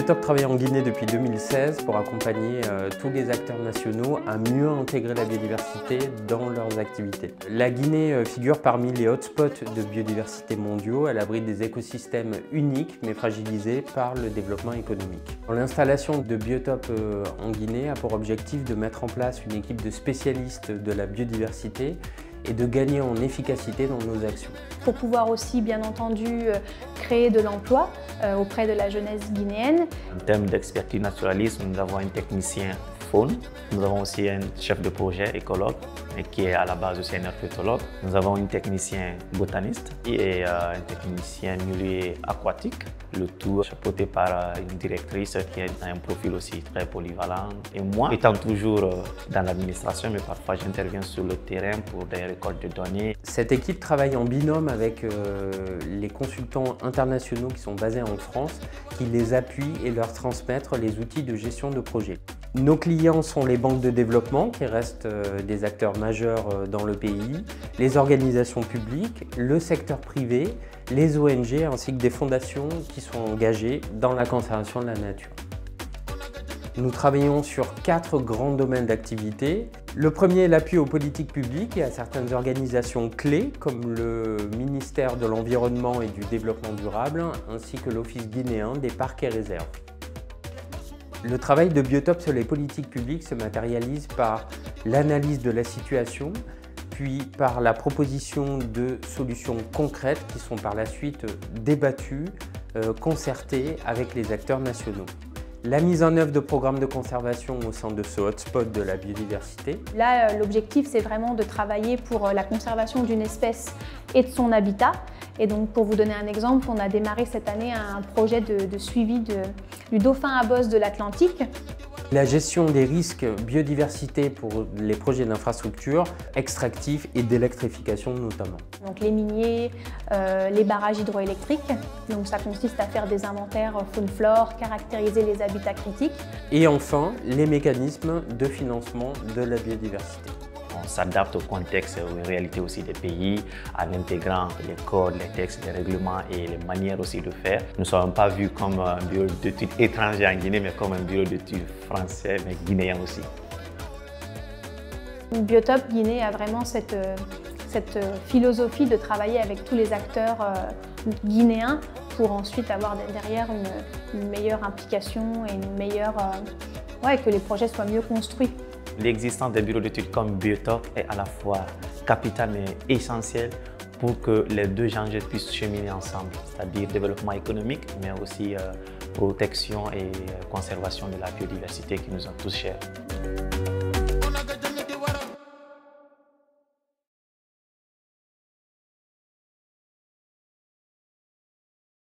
Biotop travaille en Guinée depuis 2016 pour accompagner tous les acteurs nationaux à mieux intégrer la biodiversité dans leurs activités. La Guinée figure parmi les hotspots de biodiversité mondiaux. Elle abrite des écosystèmes uniques mais fragilisés par le développement économique. L'installation de Biotop en Guinée a pour objectif de mettre en place une équipe de spécialistes de la biodiversité et de gagner en efficacité dans nos actions. Pour pouvoir aussi, bien entendu, créer de l'emploi auprès de la jeunesse guinéenne. En termes d'expertise naturalisme, nous avons un technicien faune, nous avons aussi un chef de projet écologue qui est à la base aussi un herpétologue. Nous avons un technicien botaniste et un technicien milieu aquatique, le tout chapeauté par une directrice qui a un profil aussi très polyvalent. Et moi, étant toujours dans l'administration, mais parfois j'interviens sur le terrain pour des récoltes de données. Cette équipe travaille en binôme avec les consultants internationaux qui sont basés en France, qui les appuient et leur transmettent les outils de gestion de projet. Nos clients sont les banques de développement qui restent des acteurs majeurs dans le pays, les organisations publiques, le secteur privé, les ONG ainsi que des fondations qui sont engagées dans la conservation de la nature. Nous travaillons sur 4 grands domaines d'activité. Le premier est l'appui aux politiques publiques et à certaines organisations clés comme le ministère de l'Environnement et du Développement durable ainsi que l'Office guinéen des parcs et réserves. Le travail de Biotop sur les politiques publiques se matérialise par l'analyse de la situation, puis par la proposition de solutions concrètes qui sont par la suite débattues, concertées avec les acteurs nationaux. La mise en œuvre de programmes de conservation au sein de ce hotspot de la biodiversité. Là, l'objectif, c'est vraiment de travailler pour la conservation d'une espèce et de son habitat. Et donc, pour vous donner un exemple, on a démarré cette année un projet de suivi du dauphin à bosse de l'Atlantique. La gestion des risques biodiversité pour les projets d'infrastructure extractifs et d'électrification notamment. Donc les miniers, les barrages hydroélectriques. Donc ça consiste à faire des inventaires faune-flore, caractériser les habitats critiques. Et enfin, les mécanismes de financement de la biodiversité. On s'adapte au contexte et aux réalités aussi des pays en intégrant les codes, les textes, les règlements et les manières aussi de faire. Nous ne sommes pas vus comme un bureau d'études étranger en Guinée, mais comme un bureau d'études français, mais guinéen aussi. Biotop Guinée a vraiment cette philosophie de travailler avec tous les acteurs guinéens pour ensuite avoir derrière une meilleure implication et une meilleure, que les projets soient mieux construits. L'existence des bureaux d'études comme Biotop est à la fois capitale mais essentielle pour que les deux enjeux puissent cheminer ensemble, c'est-à-dire développement économique mais aussi protection et conservation de la biodiversité qui nous sont tous chers.